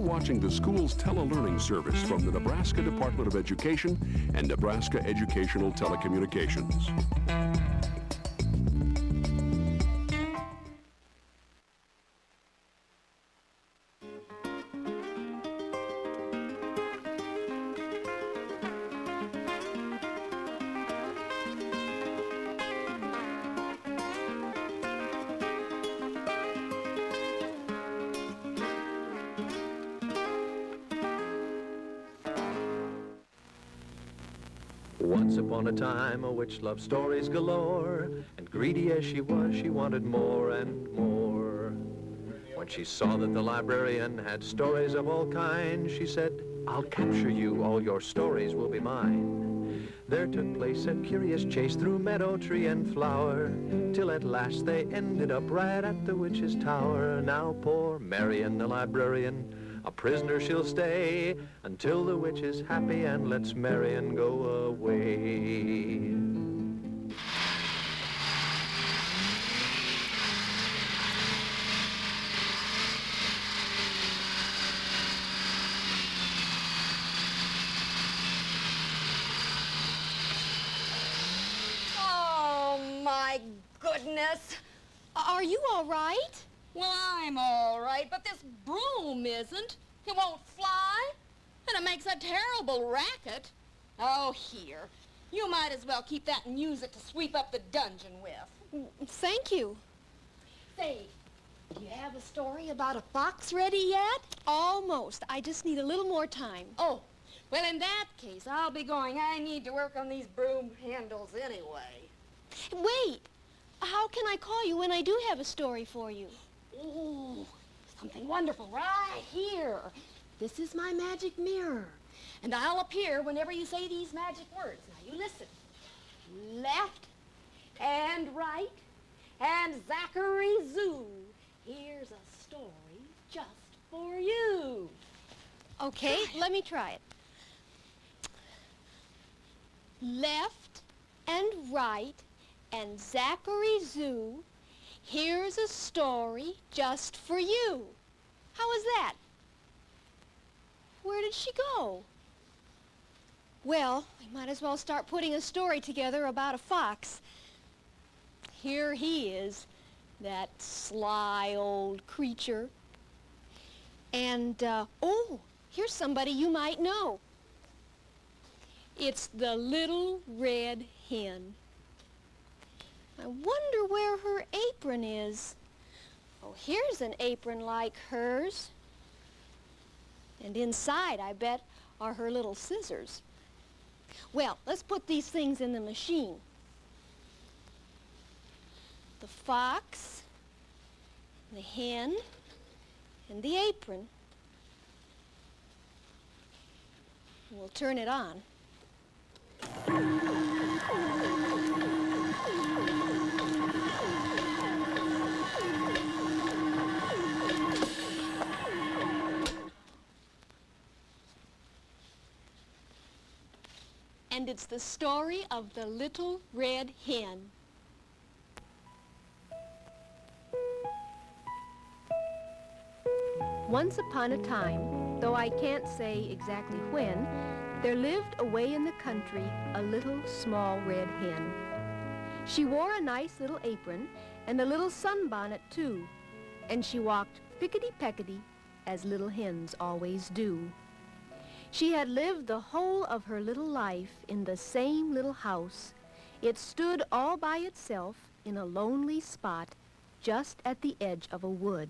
watching the school's tele-learning service from the Nebraska Department of Education and Nebraska Educational Telecommunications. Once upon a time, a witch loved stories galore, and greedy as she was, she wanted more and more. When she saw that the librarian had stories of all kinds, she said, "I'll capture you, all your stories will be mine." There took place a curious chase through meadow, tree, and flower, till at last they ended up right at the witch's tower. Now poor Marian, the librarian, a prisoner she'll stay, until the witch is happy and lets Marian go away. Oh, my goodness. Are you all right? Well, I'm all right, but this broom isn't. It won't fly, and it makes a terrible racket. Oh, here. You might as well keep that and use it to sweep up the dungeon with. Thank you. Say, do you have a story about a fox ready yet? Almost. I just need a little more time. Oh, well, in that case, I'll be going. I need to work on these broom handles anyway. Wait. How can I call you when I do have a story for you? Oh, something wonderful right here. This is my magic mirror, and I'll appear whenever you say these magic words. Now, you listen. Left and right and Zachary Zoo. Here's a story just for you. Okay, let me try it. Left and right and Zachary Zoo. Here's a story just for you. How was that? Where did she go? Well, we might as well start putting a story together about a fox. Here he is, that sly old creature. And, oh, here's somebody you might know. It's the little red hen. I wonder where her apron is. Oh, here's an apron like hers. And inside, I bet, are her little scissors. Well, let's put these things in the machine. The fox, the hen, and the apron. We'll turn it on. And it's the story of the little red hen. Once upon a time, though I can't say exactly when, there lived away in the country a little small red hen. She wore a nice little apron and a little sunbonnet too, and she walked pickety-peckety as little hens always do. She had lived the whole of her little life in the same little house. It stood all by itself in a lonely spot just at the edge of a wood.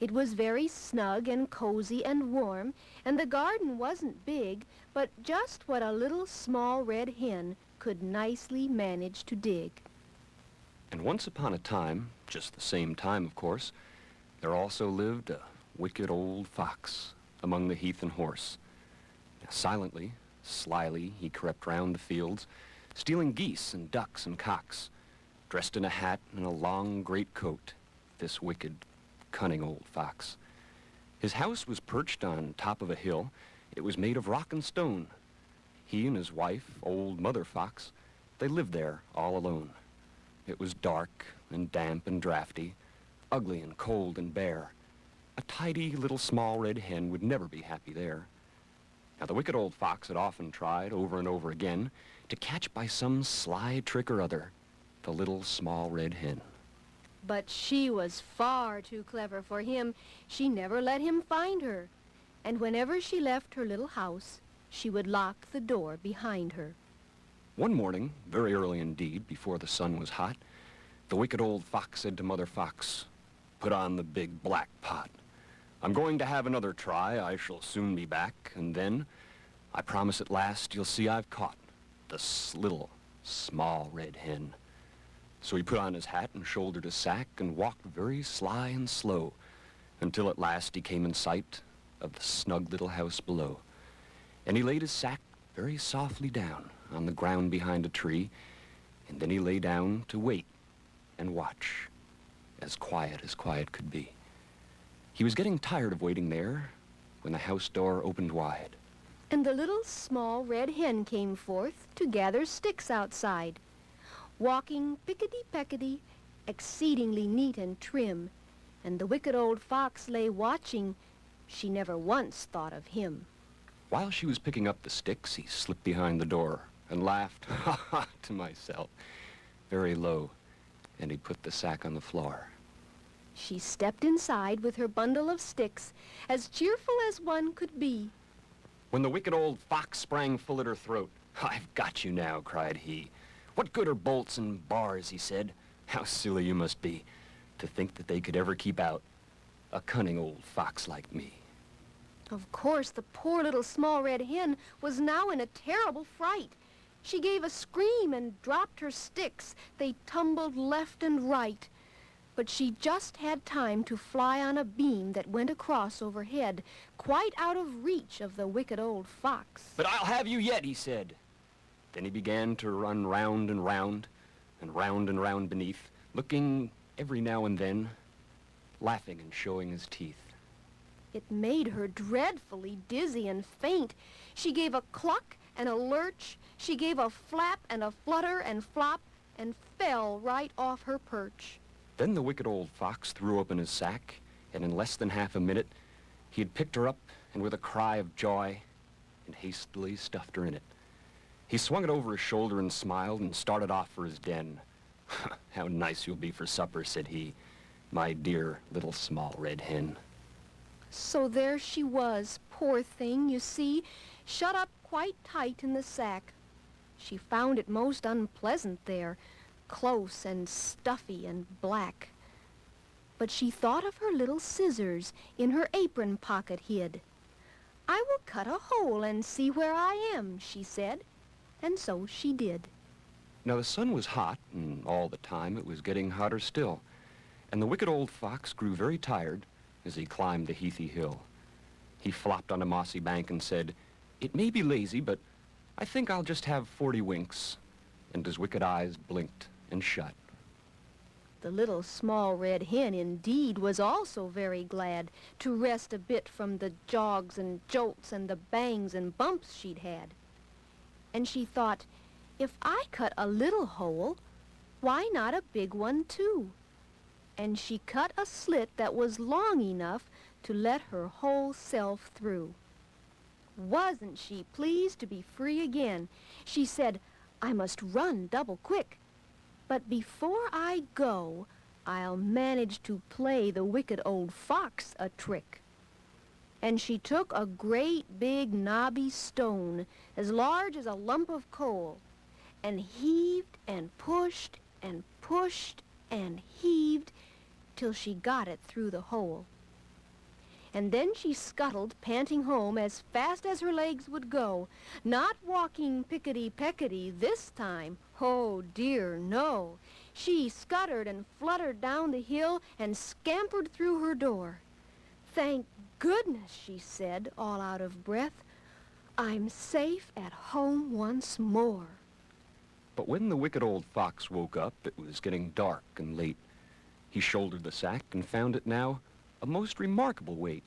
It was very snug and cozy and warm, and the garden wasn't big, but just what a little small red hen could nicely manage to dig. And once upon a time, just the same time, of course, there also lived a wicked old fox among the heath and horse. Silently, slyly, he crept round the fields, stealing geese and ducks and cocks, dressed in a hat and a long great coat, this wicked, cunning old fox. His house was perched on top of a hill. It was made of rock and stone. He and his wife, old Mother Fox, they lived there all alone. It was dark and damp and drafty, ugly and cold and bare. a tidy little small red hen would never be happy there. Now, the wicked old fox had often tried, over and over again, to catch by some sly trick or other the little small red hen. But she was far too clever for him. She never let him find her. And whenever she left her little house, she would lock the door behind her. One morning, very early indeed, before the sun was hot, the wicked old fox said to Mother Fox, "Put on the big black pot. I'm going to have another try. I shall soon be back, and then, I promise at last, you'll see I've caught this little small red hen." So he put on his hat and shouldered his sack and walked very sly and slow until at last he came in sight of the snug little house below. And he laid his sack very softly down on the ground behind a tree, and then he lay down to wait and watch, as quiet could be. He was getting tired of waiting there when the house door opened wide. And the little small red hen came forth to gather sticks outside, walking pickety-peckety, exceedingly neat and trim, and the wicked old fox lay watching. She never once thought of him. While she was picking up the sticks, he slipped behind the door and laughed, ha ha, to myself, very low, and he put the sack on the floor. She stepped inside with her bundle of sticks, as cheerful as one could be. When the wicked old fox sprang full at her throat, "I've got you now," cried he. "What good are bolts and bars?" he said. "How silly you must be to think that they could ever keep out a cunning old fox like me." Of course, the poor little small red hen was now in a terrible fright. She gave a scream and dropped her sticks. They tumbled left and right. But she just had time to fly on a beam that went across overhead, quite out of reach of the wicked old fox. "But I'll have you yet," he said. Then he began to run round and round, and round and round beneath, looking every now and then, laughing and showing his teeth. It made her dreadfully dizzy and faint. She gave a cluck and a lurch. She gave a flap and a flutter and flop, and fell right off her perch. Then the wicked old fox threw open his sack, and in less than half a minute, he had picked her up, and with a cry of joy, and hastily stuffed her in it. He swung it over his shoulder and smiled and started off for his den. "How nice you'll be for supper," said he, "my dear little small red hen." So there she was, poor thing, you see, shut up quite tight in the sack. She found it most unpleasant there, close and stuffy and black. But she thought of her little scissors in her apron pocket hid. "I will cut a hole and see where I am," she said, and so she did. Now the sun was hot, and all the time it was getting hotter still, and the wicked old fox grew very tired as he climbed the heathy hill. He flopped on a mossy bank and said, "It may be lazy, but I think I'll just have 40 winks," and his wicked eyes blinked and shut. The little small red hen indeed was also very glad to rest a bit from the jogs and jolts and the bangs and bumps she'd had. And she thought, if I cut a little hole, why not a big one too? And she cut a slit that was long enough to let her whole self through. Wasn't she pleased to be free again? She said, "I must run double quick. But before I go, I'll manage to play the wicked old fox a trick." And she took a great big knobby stone, as large as a lump of coal, and heaved and pushed and pushed and heaved till she got it through the hole. And then she scuttled, panting home as fast as her legs would go, not walking pickety-peckety this time. Oh, dear, no. She scuttered and fluttered down the hill and scampered through her door. "Thank goodness," she said, all out of breath. "I'm safe at home once more." But when the wicked old fox woke up, it was getting dark and late. He shouldered the sack and found it now a most remarkable weight.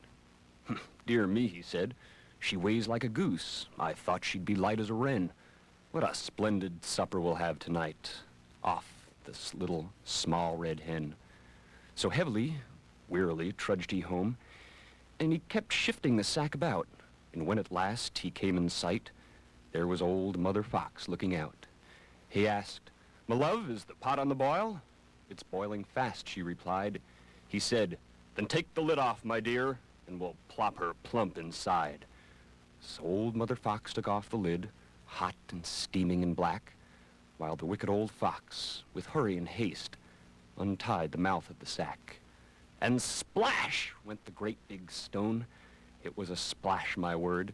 "Dear me," he said, "she weighs like a goose. I thought she'd be light as a wren. What a splendid supper we'll have tonight off this little small red hen." So heavily, wearily trudged he home, and he kept shifting the sack about. And when at last he came in sight, there was old Mother Fox looking out. He asked, "My love, is the pot on the boil?" "It's boiling fast," she replied. He said, "Then take the lid off, my dear, and we'll plop her plump inside." So old Mother Fox took off the lid, hot and steaming and black, while the wicked old fox, with hurry and haste, untied the mouth of the sack. And splash went the great big stone. It was a splash, my word.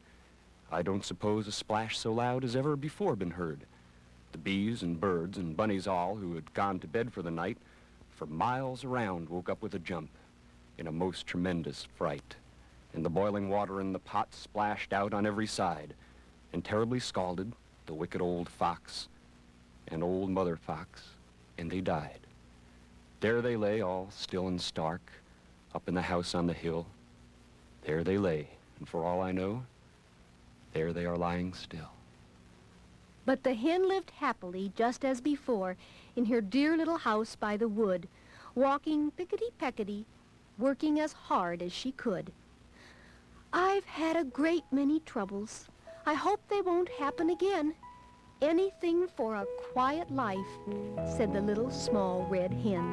I don't suppose a splash so loud has ever before been heard. The bees and birds and bunnies all, who had gone to bed for the night, for miles around woke up with a jump, in a most tremendous fright. And the boiling water in the pot splashed out on every side, and terribly scalded the wicked old fox and old Mother Fox, and they died. There they lay, all still and stark, up in the house on the hill. There they lay, and for all I know, there they are lying still. But the hen lived happily, just as before, in her dear little house by the wood, walking pickety-peckety, working as hard as she could. I've had a great many troubles. I hope they won't happen again. Anything for a quiet life, said the little small red hen.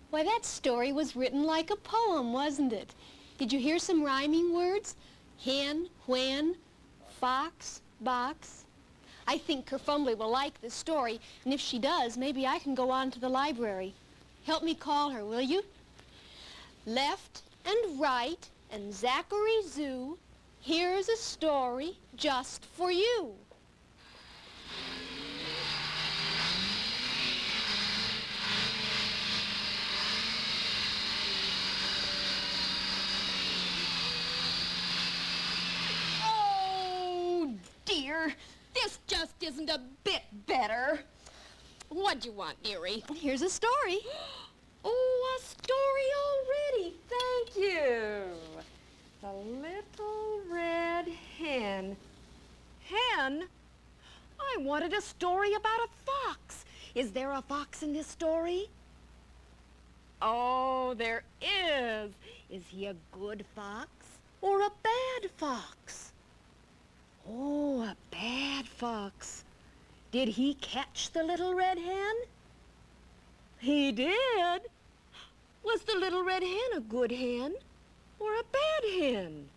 Why, that story was written like a poem, wasn't it? Did you hear some rhyming words? Hen, when, fox, box. I think Kerfumbly will like this story, and if she does, maybe I can go on to the library. Help me call her, will you? Left and right and Zachary Zoo, here's a story just for you. Oh, dear. This just isn't a bit better. What'd you want, dearie? Here's a story. Oh, a story already. Thank you. The Little Red Hen. Hen? I wanted a story about a fox. Is there a fox in this story? Oh, there is. Is he a good fox or a bad fox? Oh, a bad fox. Did he catch the Little Red Hen? He did. Was the Little Red Hen a good hen or a bad hen?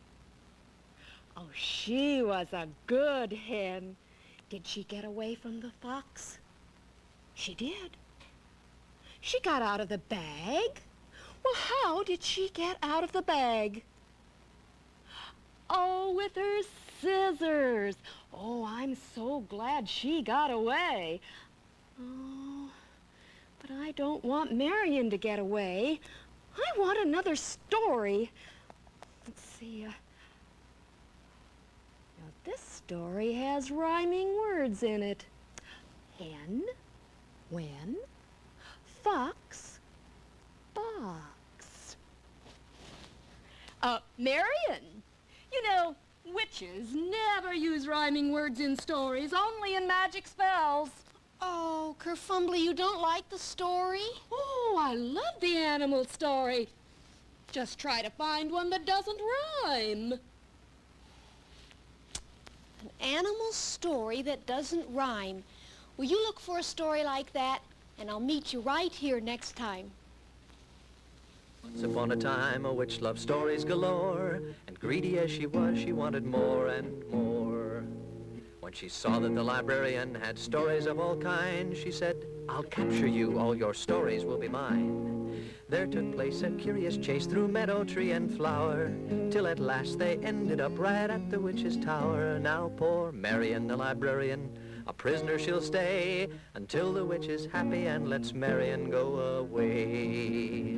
Oh, she was a good hen. Did she get away from the fox? She did. She got out of the bag. Well, how did she get out of the bag? Oh, with her scissors. Oh, I'm so glad she got away. Oh, but I don't want Marion to get away. I want another story. Let's see. Now, this story has rhyming words in it. Hen, when, fox, box. Marion, you know, witches never use rhyming words in stories, only in magic spells. Oh, Kerfumbly, you don't like the story? Oh, I love the animal story. Just try to find one that doesn't rhyme. An animal story that doesn't rhyme. Will you look for a story like that? And I'll meet you right here next time. Once upon a time, a witch loved stories galore, and greedy as she was, she wanted more and more. When she saw that the librarian had stories of all kinds, she said, "I'll capture you, all your stories will be mine." There took place a curious chase through meadow, tree, and flower, till at last they ended up right at the witch's tower. Now poor Marion, the librarian, a prisoner she'll stay, until the witch is happy and lets Marion go away.